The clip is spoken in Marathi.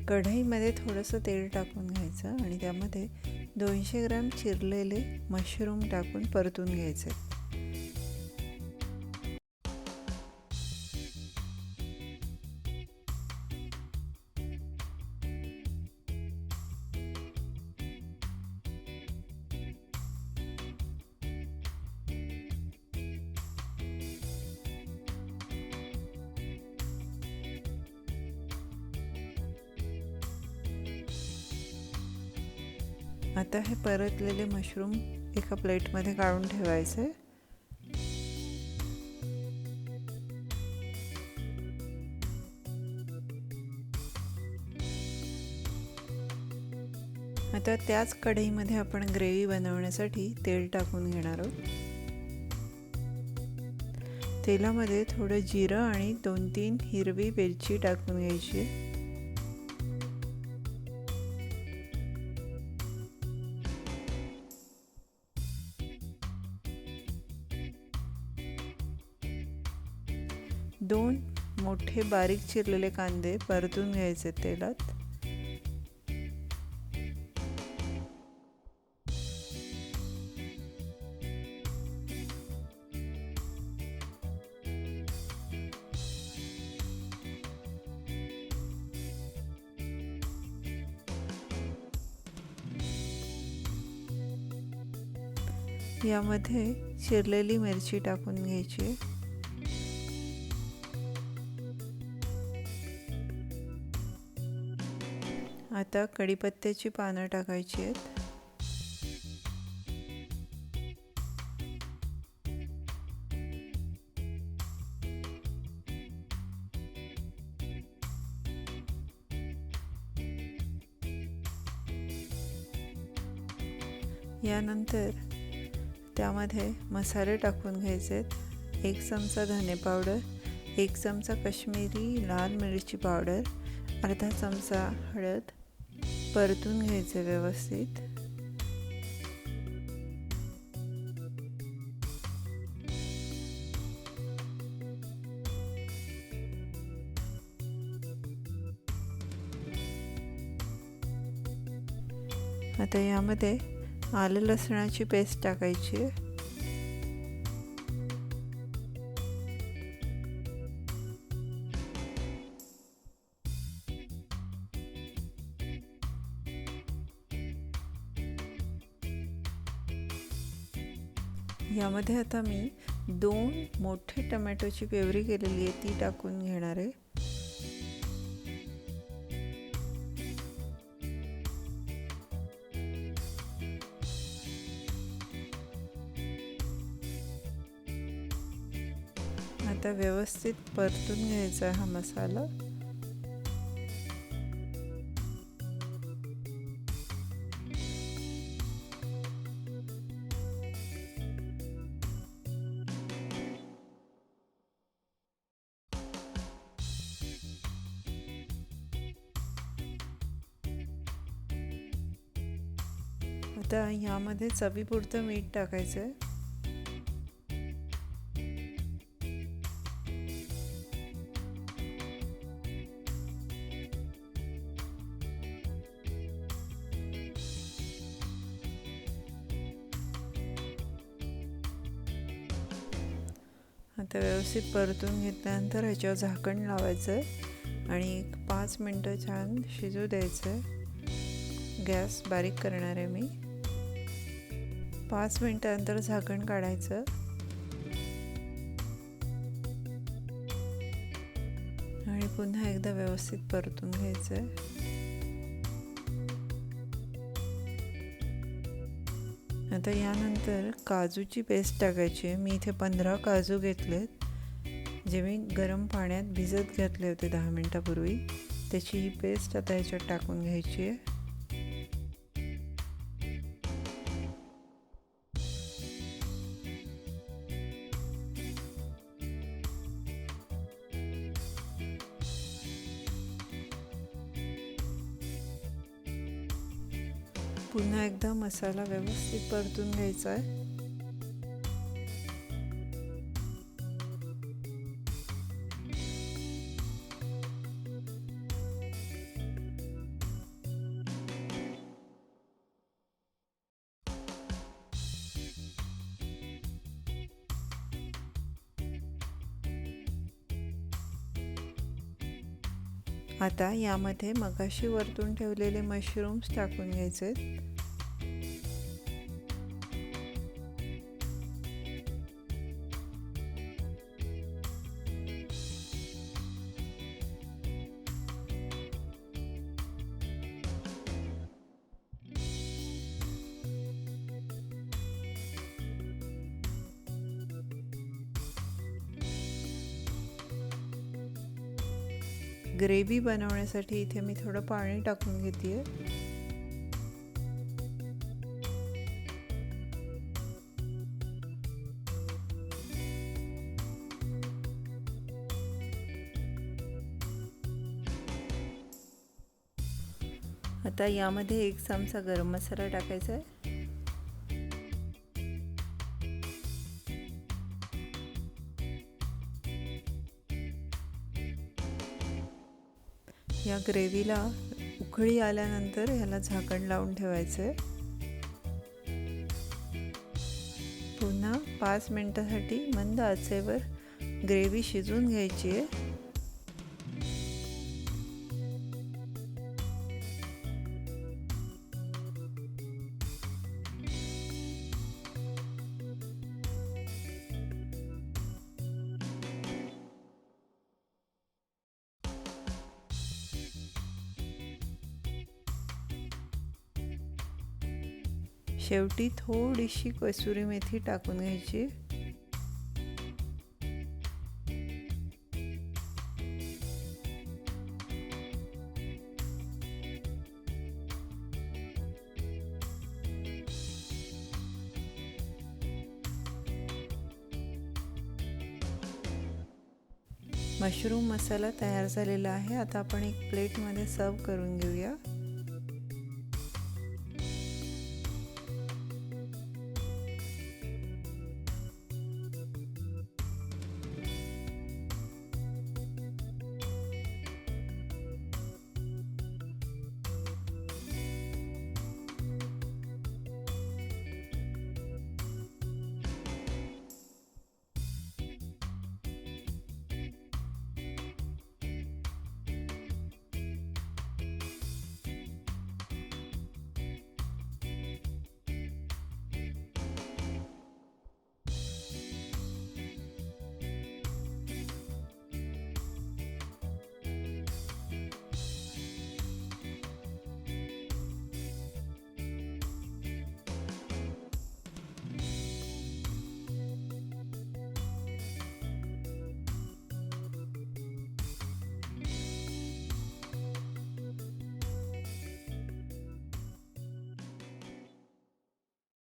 कढईमध्ये थोडंसं तेल टाकून घ्यायचं आणि त्यामध्ये 200 ग्रॅम चिरलेले मशरूम टाकून परतून घ्यायचे. आता हे परतलेले मशरूम एका प्लेटमध्ये काढून ठेवायचे. आता त्याच कढईमध्ये आपण ग्रेव्ही बनवण्यासाठी तेल टाकून घेणार आहोत. तेलामध्ये थोडं जिरं आणि 2-3 हिरवी मिरची टाकून घ्यायची. दोन मोठे बारीक चिरलेले कांदे परतून घ्यायचे तेलात. यामध्ये चिरलेली मिरची टाकून घ्यायची. आता कढीपत्त्याची पानं टाकायची आहेत. यानंतर त्यामध्ये मसाले टाकून घ्यायचे. 1 चमचा धने पावडर, 1 चमचा काश्मीरी लाल मिरची पावडर, अर्धा चमचा हळद परतून घ्यायचे व्यवस्थित. आता यामध्ये आलं लसणाची पेस्ट टाकायची. यामध्ये आता मी 2 मोठे टोमॅटोची प्युरी केलेली आहे ती टाकून घेणार आहे. आता व्यवस्थित परतून घ्यायचा हा मसाला. आता यामध्ये चवीपुरतं मीठ टाकायचं आहे. आता व्यवस्थित परतून घेतल्यानंतर ह्याच्यावर झाकण लावायचं आहे आणि 5 मिनटं छान शिजू द्यायचं आहे. गॅस बारीक करणार आहे मी. 5 मिनटानंतर झाकण काढायचं आणि पुन्हा एकदा व्यवस्थित परतून घ्यायचं आहे. आता यानंतर काजूची पेस्ट टाकायची आहे. मी इथे 15 काजू घेतलेत, जे मी गरम पाण्यात भिजत घातले होते 10 मिनटापूर्वी. त्याची ही पेस्ट आता ह्याच्यात टाकून घ्यायची आहे. पुन्हा एकदा मसाला व्यवस्थित परतून घ्यायचा आहे. आता यामध्ये मगाशी वरतून ठेवलेले मशरूम्स टाकून घ्यायचे. ग्रेव्ही बनवण्यासाठी इथे मी थोडं पाणी टाकून घेते. आता यामध्ये 1 चमचा गरम मसाला टाकायचा आहे. या ग्रेव्हीला उकळी आल्यानंतर ह्याला झाकण लावून ठेवायचं आहे. पुन्हा 5 मिनिटांसाठी मंद आचेवर ग्रेव्ही शिजवून घ्यायची आहे. शेवटी थोडीशी कसुरी मेथी टाकून घ्यायची. मशरूम मसाला तयार झालेला आहे. आता आपण एक प्लेटमध्ये सर्व करून घेऊया.